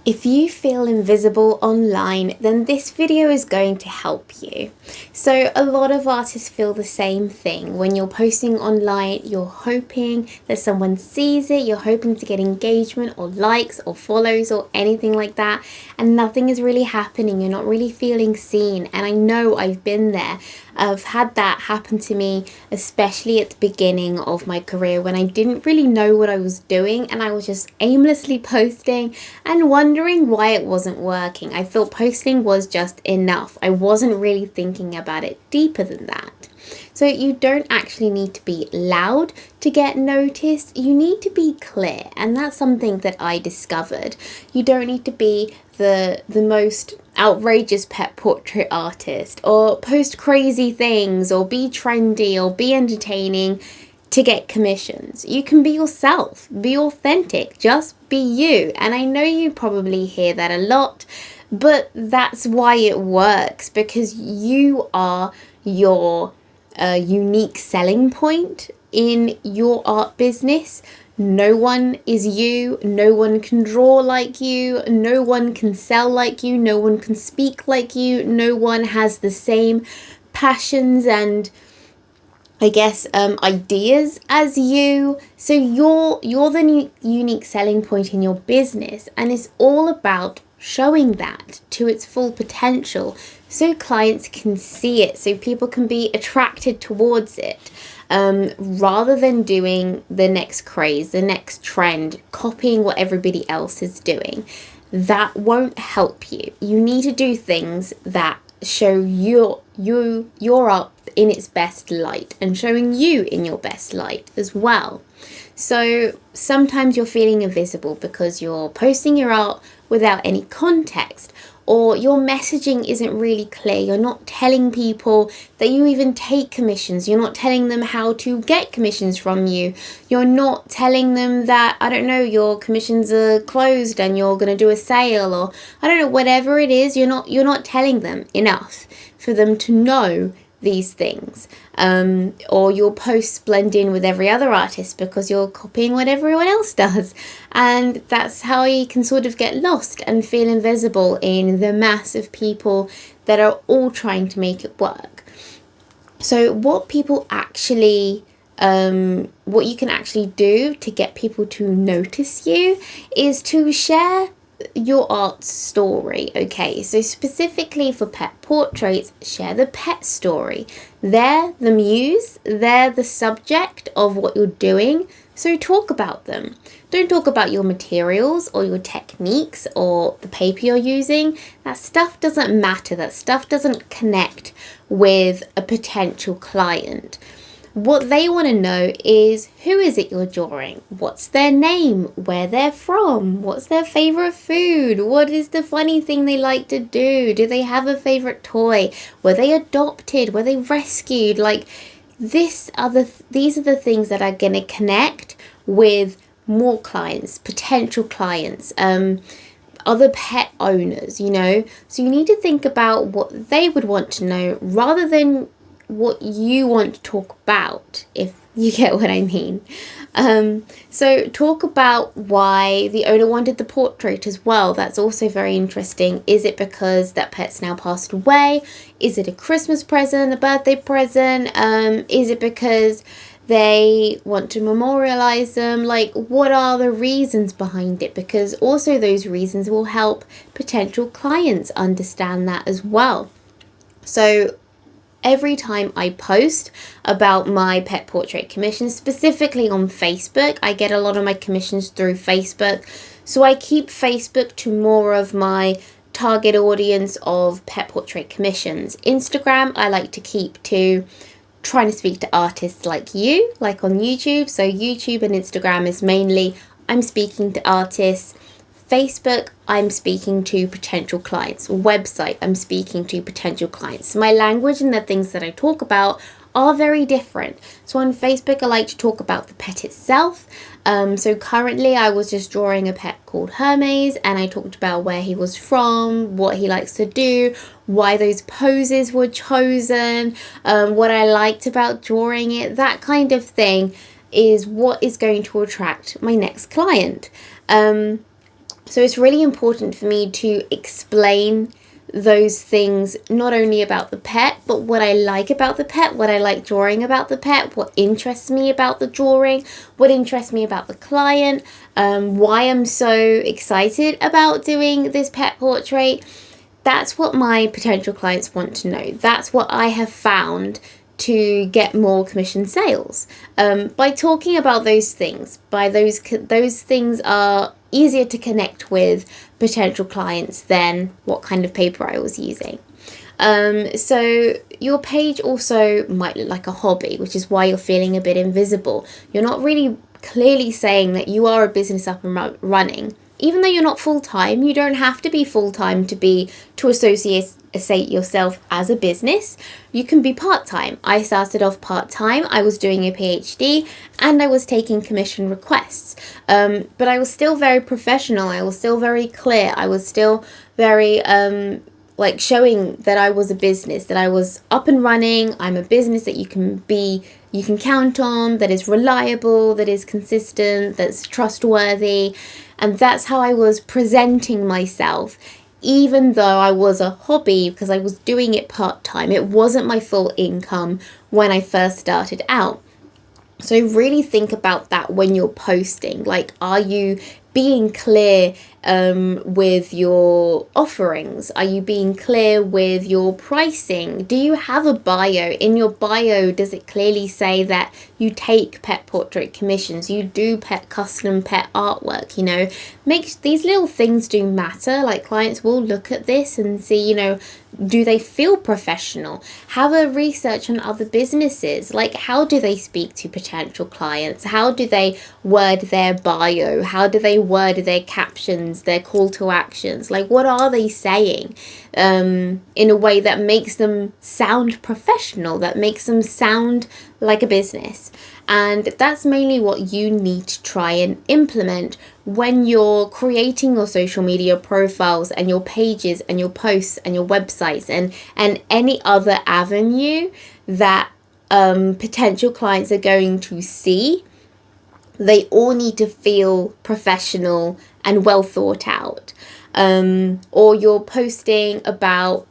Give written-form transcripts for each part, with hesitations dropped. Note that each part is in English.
If you feel invisible online, then this video is going to help you. So a lot of artists feel the same thing. When you're posting online, you're hoping that someone sees it, you're hoping to get engagement or likes or follows or anything like that, and nothing is really happening. You're not really feeling seen. And I know I've been there. I've had that happen to me, especially at the beginning of my career when I didn't really know what I was doing and I was just aimlessly posting and wondering why it wasn't working. I thought posting was just enough. I wasn't really thinking about it deeper than that. So you don't actually need to be loud to get noticed. You need to be clear, and that's something that I discovered. You don't need to be the most outrageous pet portrait artist or post crazy things or be trendy or be entertaining to get commissions. You can be yourself, be authentic, just be you. And I know you probably hear that a lot, but that's why it works, because you are your unique selling point in your art business. No one is you, no one can draw like you, no one can sell like you, no one can speak like you, no one has the same passions and ideas as you. So you're the unique selling point in your business, and it's all about showing that to its full potential so clients can see it, so people can be attracted towards it, rather than doing the next craze, the next trend, copying what everybody else is doing. That won't help you. You need to do things that show your art in its best light and showing you in your best light as well. So sometimes you're feeling invisible because you're posting your art without any context, or your messaging isn't really clear. You're not telling people that you even take commissions. You're not telling them how to get commissions from you. You're not telling them that, I don't know, your commissions are closed and you're going to do a sale, or I don't know, whatever it is. You're not telling them enough for them to know these things, or your posts blend in with every other artist because you're copying what everyone else does, and that's how you can sort of get lost and feel invisible in the mass of people that are all trying to make it work. So what you can actually do to get people to notice you is to share your art story. Okay, so specifically for pet portraits, share the pet story. They're the muse, they're the subject of what you're doing, so talk about them. Don't talk about your materials or your techniques or the paper you're using. That stuff doesn't matter. That stuff doesn't connect with a potential client. What they want to know is, who is it you're drawing? What's their name? Where they're from? What's their favorite food? What is the funny thing they like to do? Do they have a favorite toy? Were they adopted? Were they rescued? Like, these are the things that are going to connect with more clients, potential clients, other pet owners, So you need to think about what they would want to know rather than what you want to talk about, if you get what I mean. So talk about why the owner wanted the portrait as well. That's also very interesting. Is it because that pet's now passed away? Is it a Christmas present, a birthday present? Is it because they want to memorialize them? Like, what are the reasons behind it? Because also those reasons will help potential clients understand that as well. So every time I post about my pet portrait commissions, specifically on Facebook, I get a lot of my commissions through Facebook. So I keep Facebook to more of my target audience of pet portrait commissions. Instagram, I like to keep to trying to speak to artists like you, like on YouTube. So YouTube and Instagram is mainly I'm speaking to artists. Facebook, I'm speaking to potential clients. Website, I'm speaking to potential clients. So my language and the things that I talk about are very different. So on Facebook, I like to talk about the pet itself. So currently I was just drawing a pet called Hermes, and I talked about where he was from, what he likes to do, why those poses were chosen, what I liked about drawing it. That kind of thing is what is going to attract my next client. So it's really important for me to explain those things, not only about the pet, but what I like about the pet, what I like drawing about the pet, what interests me about the drawing, what interests me about the client, why I'm so excited about doing this pet portrait. That's what my potential clients want to know. That's what I have found to get more commission sales. By talking about those things, those things are easier to connect with potential clients than what kind of paper I was using. So your page also might look like a hobby, which is why you're feeling a bit invisible. You're not really clearly saying that you are a business up and running. Even though you're not full-time, you don't have to be full-time to associate yourself as a business. You can be part-time. I started off part-time. I was doing a PhD and I was taking commission requests. But I was still very professional. I was still very clear. I was still very showing that I was a business, that I was up and running. I'm a business that you can count on, that is reliable, that is consistent, that's trustworthy. And that's how I was presenting myself, even though I was a hobby, because I was doing it part-time. It wasn't my full income when I first started out. So really think about that when you're posting. Like, are you being clear with your offerings? Are you being clear with your pricing? Do you have a bio? In your bio, does it clearly say that you take pet portrait commissions, you do custom pet artwork? Make these little things do matter. Like, clients will look at this and see, do they feel professional? Have a research on other businesses. Like, how do they speak to potential clients? How do they word their bio? How do they word their captions, their call to actions? Like, what are they saying in a way that makes them sound professional, that makes them sound like a business? And that's mainly what you need to try and implement when you're creating your social media profiles and your pages and your posts and your websites and any other avenue that potential clients are going to see. They all need to feel professional and well thought out. Or you're posting about,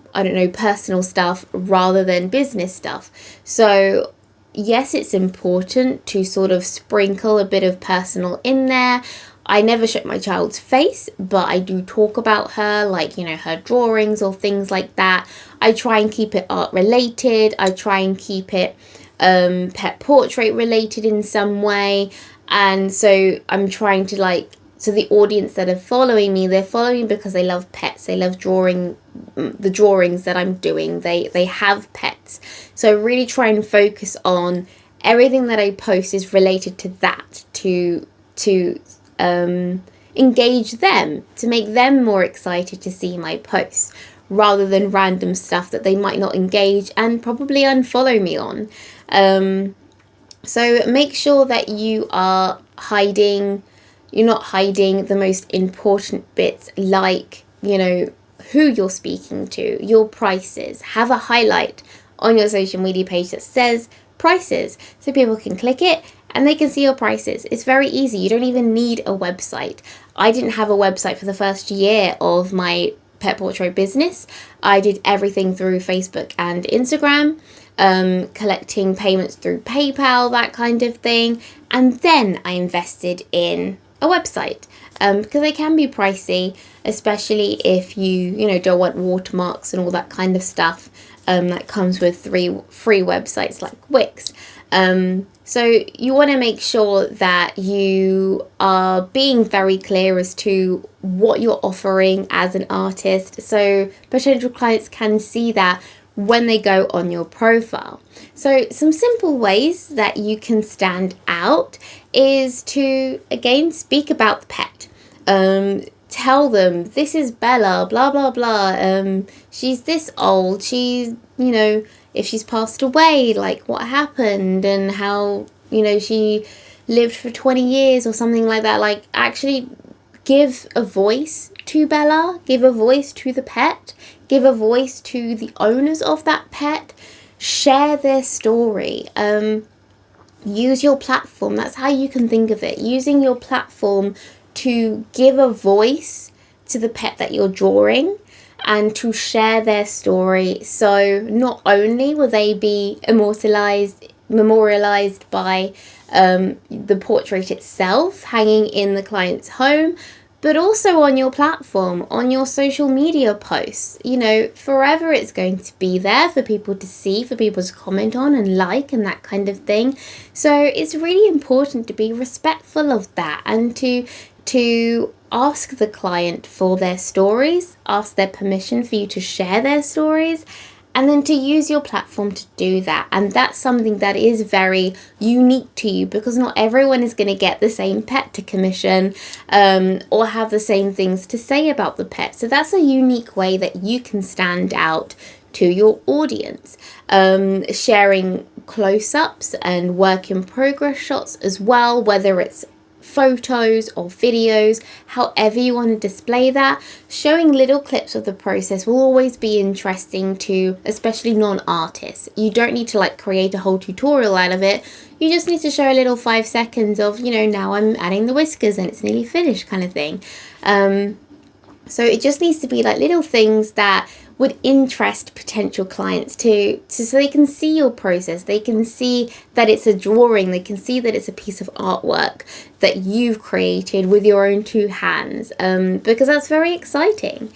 personal stuff rather than business stuff. So yes, it's important to sort of sprinkle a bit of personal in there. I never show my child's face, but I do talk about her, like, her drawings or things like that. I try and keep it art related. I try and keep it pet portrait related in some way. And so I'm trying to so the audience that are following me, they're following because they love pets. They love drawing the drawings that I'm doing. They have pets. So I really try and focus on everything that I post is related to that, to engage them, to make them more excited to see my posts, rather than random stuff that they might not engage and probably unfollow me on. So make sure that you're not hiding the most important bits, like, who you're speaking to, your prices. Have a highlight on your social media page that says prices, so people can click it and they can see your prices. It's very easy. You don't even need a website. I didn't have a website for the first year of my pet portrait business. I did everything through Facebook and Instagram. Collecting payments through PayPal, that kind of thing. And then I invested in a website, because they can be pricey, especially if you don't want watermarks and all that kind of stuff that comes with free websites like Wix. So you want to make sure that you are being very clear as to what you're offering as an artist, so potential clients can see that when they go on your profile. So some simple ways that you can stand out is to, again, speak about the pet. Tell them, this is Bella, blah, blah, blah. She's this old. She's, if she's passed away, like what happened and how, she lived for 20 years or something like that. Like, actually give a voice to Bella, give a voice to the pet, give a voice to the owners of that pet, share their story. Use your platform. That's how you can think of it. Using your platform to give a voice to the pet that you're drawing and to share their story. So not only will they be memorialized by the portrait itself hanging in the client's home, but also on your platform, on your social media posts. You know, forever it's going to be there for people to see, for people to comment on and like and that kind of thing. So it's really important to be respectful of that and to ask the client for their stories, ask their permission for you to share their stories, and then to use your platform to do that. And that's something that is very unique to you, because not everyone is going to get the same pet to commission or have the same things to say about the pet. So that's a unique way that you can stand out to your audience. Sharing close-ups and work in progress shots as well, whether it's photos or videos, however you want to display that. Showing little clips of the process will always be interesting to especially non-artists. You don't need to like create a whole tutorial out of it. You just need to show a little 5 seconds of, you know, now I'm adding the whiskers and it's nearly finished kind of thing. So it just needs to be like little things that would interest potential clients so they can see your process. They can see that it's a drawing. They can see that it's a piece of artwork that you've created with your own 2 hands, because that's very exciting.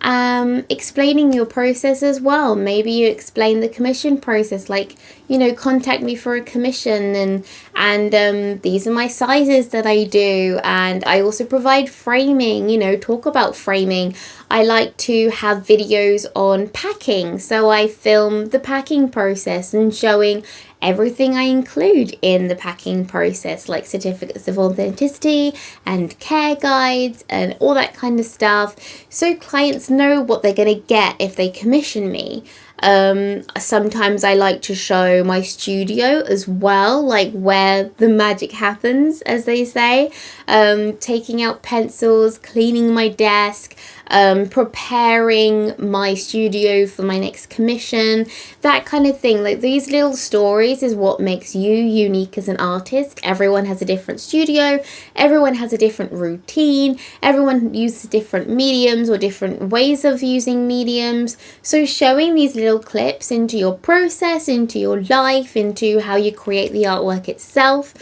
Explaining your process as well. Maybe you explain the commission process, like, you know, contact me for a commission and these are my sizes that I do, and I also provide framing. You know, talk about framing. I like to have videos on packing, so I film the packing process and showing everything I include in the packing process, like certificates of authenticity and care guides and all that kind of stuff, so clients know what they're going to get if they commission me. Sometimes I like to show my studio as well, like where the magic happens, as they say. Taking out pencils, cleaning my desk, preparing my studio for my next commission, that kind of thing. Like, these little stories is what makes you unique as an artist. Everyone has a different studio, everyone has a different routine, everyone uses different mediums or different ways of using mediums. So showing these little clips into your process, into your life, into how you create the artwork itself,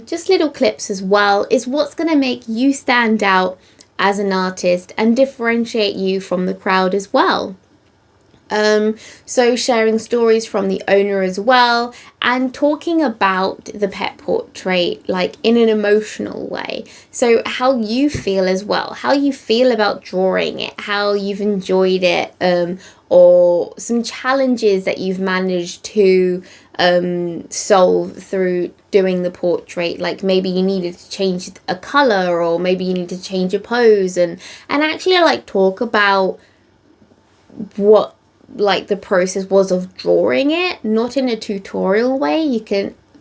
just little clips as well, is what's going to make you stand out as an artist and differentiate you from the crowd as well. So sharing stories from the owner as well, and talking about the pet portrait like in an emotional way. So how you feel as well, how you feel about drawing it, how you've enjoyed it, or some challenges that you've managed to solve through doing the portrait. Like, maybe you needed to change a color, or maybe you need to change a pose, and actually like talk about what like the process was of drawing it, not in a tutorial way,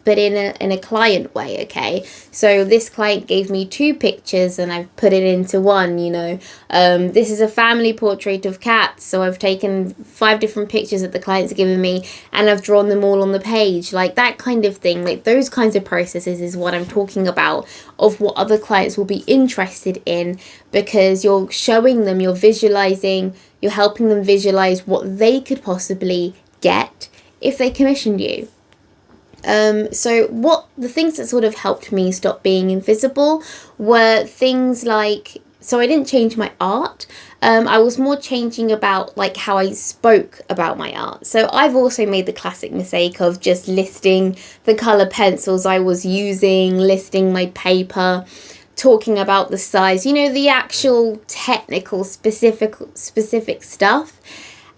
but in a client way. Okay, so this client gave me 2 pictures and I've put it into one, you know. This is a family portrait of cats, so I've taken 5 different pictures that the client's given me and I've drawn them all on the page, like that kind of thing. Like, those kinds of processes is what I'm talking about, of what other clients will be interested in, because you're showing them, you're visualizing, you're helping them visualize what they could possibly get if they commissioned you. So what the things that sort of helped me stop being invisible were things like, so I didn't change my art. I was more changing about like how I spoke about my art. So I've also made the classic mistake of just listing the color pencils I was using, listing my paper, talking about the size, you know, the actual technical specific stuff.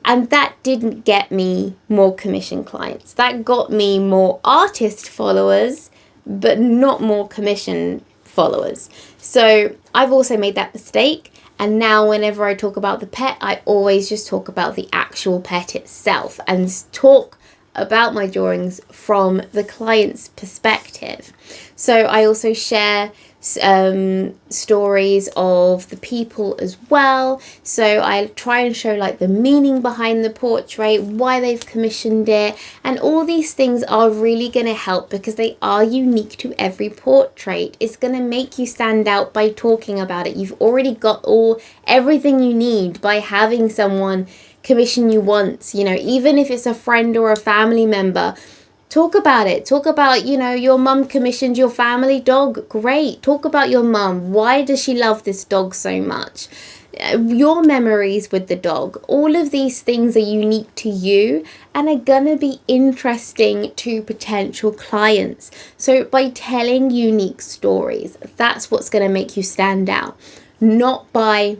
And that didn't get me more commission clients. That got me more artist followers, but not more commission followers. So I've also made that mistake. And now whenever I talk about the pet, I always just talk about the actual pet itself and talk about my drawings from the client's perspective. So I also share stories of the people as well. So I try and show like the meaning behind the portrait, why they've commissioned it, and all these things are really going to help because they are unique to every portrait. It's going to make you stand out by talking about it. You've already got everything you need by having someone commission you once, you know, even if it's a friend or a family member. Talk about it. Talk about, you know, your mum commissioned your family dog. Great. Talk about your mum. Why does she love this dog so much? Your memories with the dog. All of these things are unique to you and are going to be interesting to potential clients. So by telling unique stories, that's what's going to make you stand out. Not by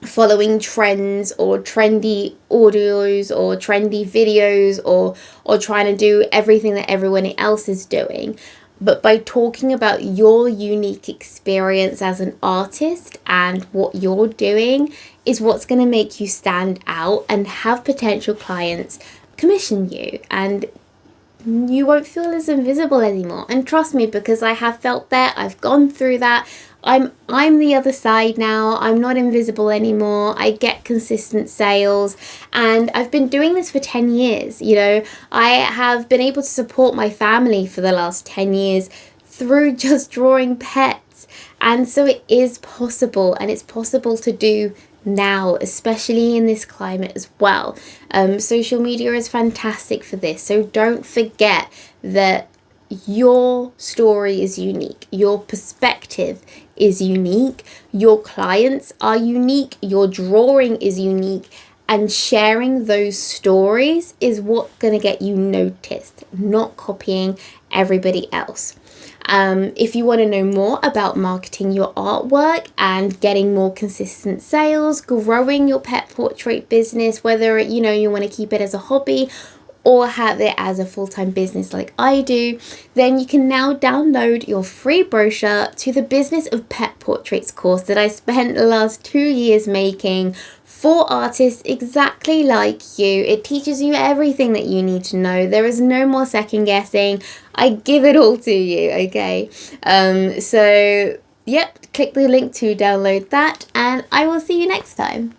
following trends or trendy audios or trendy videos or trying to do everything that everyone else is doing, but by talking about your unique experience as an artist and what you're doing is what's going to make you stand out and have potential clients commission you, and you won't feel as invisible anymore. And trust me, because I have felt that, I've gone through that. I'm the other side now. I'm not invisible anymore. I get consistent sales, and I've been doing this for 10 years. You know, I have been able to support my family for the last 10 years through just drawing pets. And so it is possible, and it's possible to do now, especially in this climate as well. Social media is fantastic for this. So don't forget that your story is unique. Your perspective is unique. Your clients are unique. Your drawing is unique. And sharing those stories is what's going to get you noticed, not copying everybody else. If you want to know more about marketing your artwork and getting more consistent sales, growing your pet portrait business, whether you want to keep it as a hobby or have it as a full-time business like I do, then you can now download your free brochure to the Business of Pet Portraits course that I spent the last 2 years making for artists exactly like you. It teaches you everything that you need to know. There is no more second guessing. I give it all to you, okay? So, yep, click the link to download that, and I will see you next time.